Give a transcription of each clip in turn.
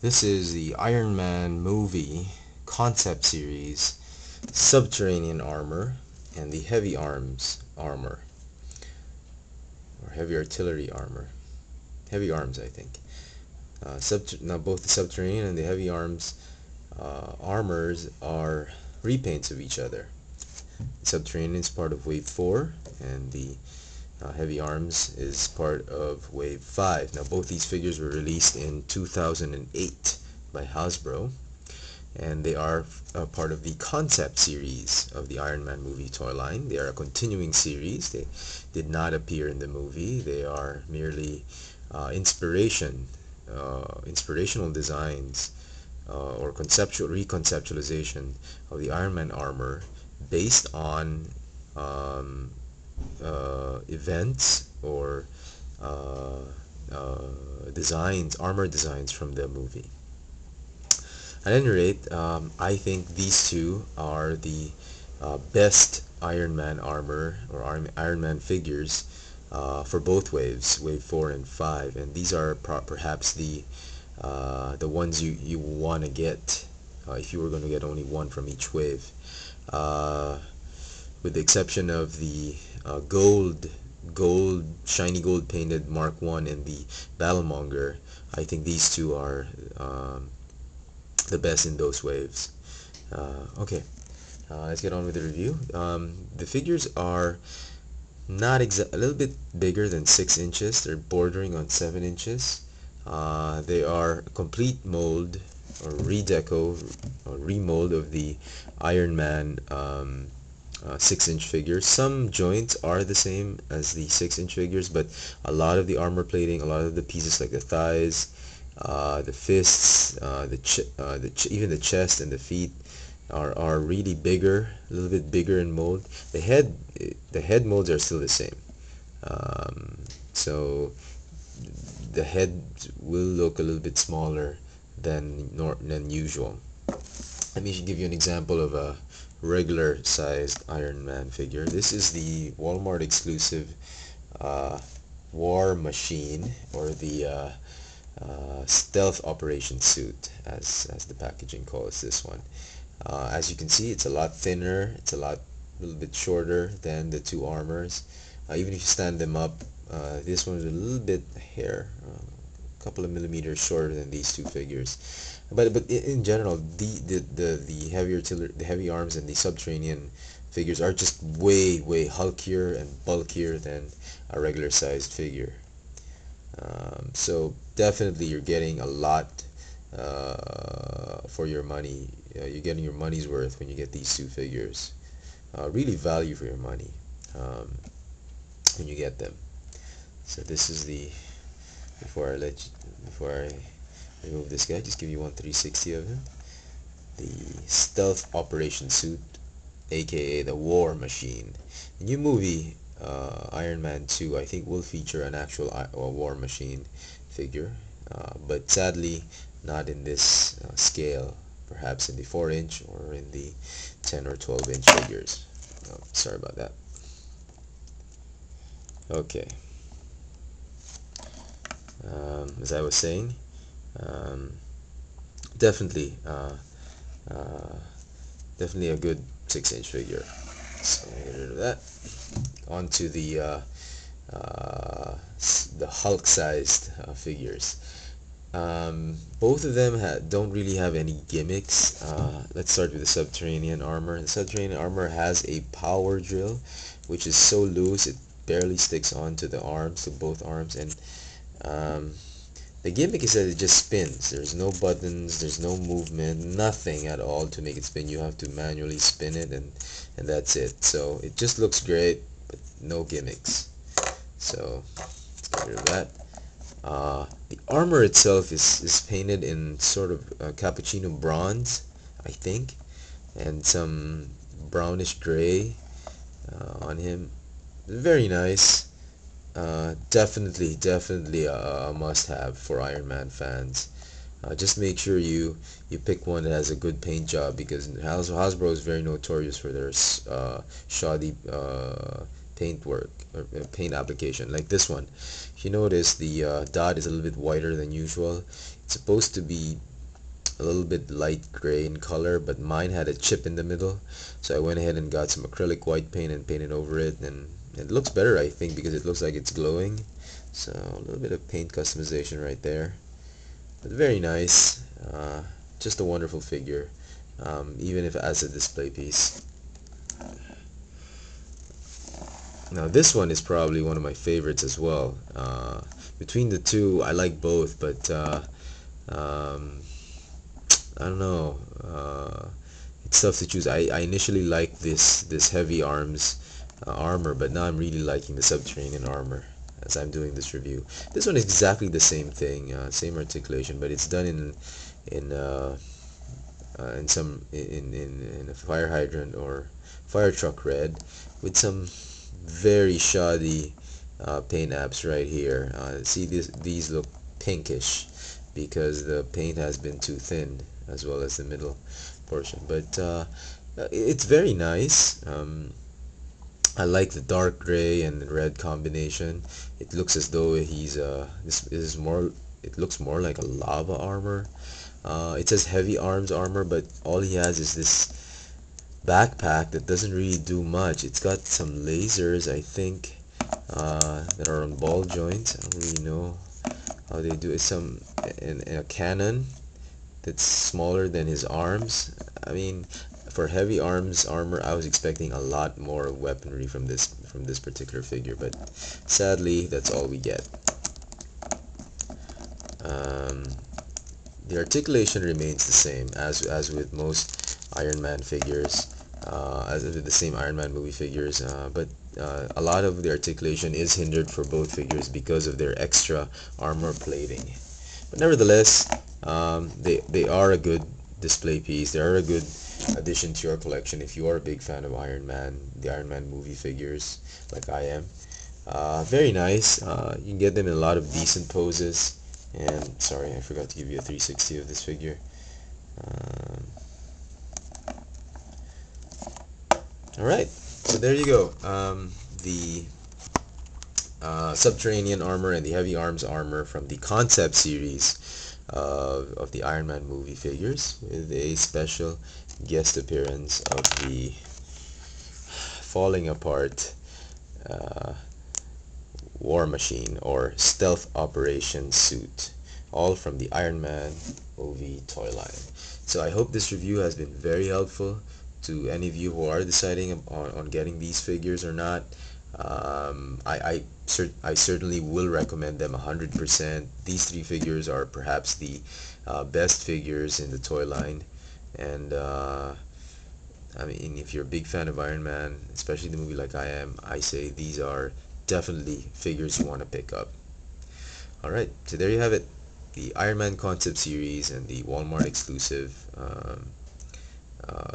This is the Iron Man movie concept series, Subterranean armor, and the heavy arms armor, or heavy artillery armor. Heavy arms, I think. Now both the Subterranean and the heavy arms armors are repaints of each other. The Subterranean is part of Wave 4, and the Heavy Arms is part of Wave 5. Now both these figures were released in 2008 by Hasbro, and they are part of the concept series of the Iron Man movie toy line. They are a continuing series. They did not appear in the movie. They are merely inspirational designs or reconceptualization of the Iron Man armor based on um, events or uh, armor designs from the movie. At any rate, I think these two are the best Iron Man armor or Iron Man figures for both waves, Wave 4 and 5, and these are perhaps the ones you want to get if you were going to get only one from each wave. Uh, with the exception of the shiny gold painted Mark 1 and the Battlemonger, I think these two are the best in those waves. Okay, let's get on with the review. The figures are not a little bit bigger than 6 inches. They're bordering on 7 inches. They are a complete mold or redeco or remold of the Iron Man 6-inch figures. Some joints are the same as the 6-inch figures, but a lot of the armor plating, a lot of the pieces like the thighs, the fists, even the chest and the feet are really bigger, a little bit bigger in mold. The head molds are still the same. So the head will look a little bit smaller than usual. Let me give you an example of a regular sized Iron Man figure. This is the Walmart exclusive War Machine, or the stealth operation suit, as the packaging calls this one. As you can see, it's a lot thinner, it's a little bit shorter than the two armors. Even if you stand them up, this one is a little bit a couple of millimeters shorter than these two figures. But in general, the heavy arms and the Subterranean figures are just way hulkier and bulkier than a regular sized figure. So definitely you're getting a lot for your money. You're getting your money's worth when you get these two figures. Really value for your money when you get them. So this is the before I remove this guy, just give you one 360 of him. The stealth operation suit, aka the War Machine. The new movie Iron Man 2, I think, will feature an actual War Machine figure, but sadly not in this scale. Perhaps in the 4-inch or in the 10 or 12-inch figures. Oh, sorry about that. Okay. As I was saying, um, definitely, definitely a good 6-inch figure. So get rid of that. On to the Hulk-sized figures. Both of them don't really have any gimmicks. Let's start with the Subterranean armor. The Subterranean armor has a power drill, which is so loose it barely sticks onto the arms, to both arms, and the gimmick is that it just spins. There's no buttons, there's no movement, nothing at all to make it spin. You have to manually spin it, and that's it. So it just looks great, but no gimmicks. So let's get rid of that. The armor itself is painted in sort of cappuccino bronze, I think, and some brownish gray on him. Very nice. Definitely a must-have for Iron Man fans. Just make sure you pick one that has a good paint job, because Hasbro is very notorious for their shoddy paint work or paint application, like this one. If you notice, the dot is a little bit whiter than usual. It's supposed to be a little bit light gray in color, but mine had a chip in the middle, so I went ahead and got some acrylic white paint and painted over it, and it looks better, I think, because it looks like it's glowing. So a little bit of paint customization right there, but very nice. Just a wonderful figure, even if as a display piece. Now this one is probably one of my favorites as well. Between the two, I like both, but um, I don't know. It's tough to choose. I initially liked this heavy arms armor, but now I'm really liking the Subterranean armor as I'm doing this review. This one is exactly the same thing, same articulation, but it's done in in a fire hydrant or fire truck red with some very shoddy paint apps right here. See, these look pinkish because the paint has been too thin, as well as the middle portion, but it's very nice. I like the dark gray and red combination. It looks as though he's this is more, it looks more like a lava armor. It says heavy arms armor, but all he has is this backpack that doesn't really do much. It's got some lasers, I think, that are on ball joints. I don't really know how they do it. Some in a cannon that's smaller than his arms. I mean, for heavy arms armor, I was expecting a lot more weaponry from this particular figure, but sadly, that's all we get. The articulation remains the same as with most Iron Man figures, as with the same Iron Man movie figures, but a lot of the articulation is hindered for both figures because of their extra armor plating. But nevertheless, they are a good display piece. They are a good addition to your collection if you are a big fan of Iron Man, the Iron Man movie figures, like I am. Very nice. You can get them in a lot of decent poses. And sorry, I forgot to give you a 360 of this figure. Alright, so there you go. The Subterranean armor and the heavy arms armor from the concept series of the Iron Man movie figures, with a special guest appearance of the falling apart War Machine or Stealth Operation suit, all from the Iron Man movie toy line. So I hope this review has been very helpful to any of you who are deciding on getting these figures or not. I certainly will recommend them 100%. These three figures are perhaps the best figures in the toy line, and I mean, if you're a big fan of Iron Man, especially the movie like I am, I say these are definitely figures you want to pick up. Alright, so there you have it. The Iron Man concept series and the Walmart exclusive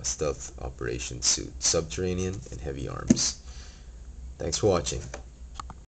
stealth operation suit, Subterranean and heavy arms. Thanks for watching.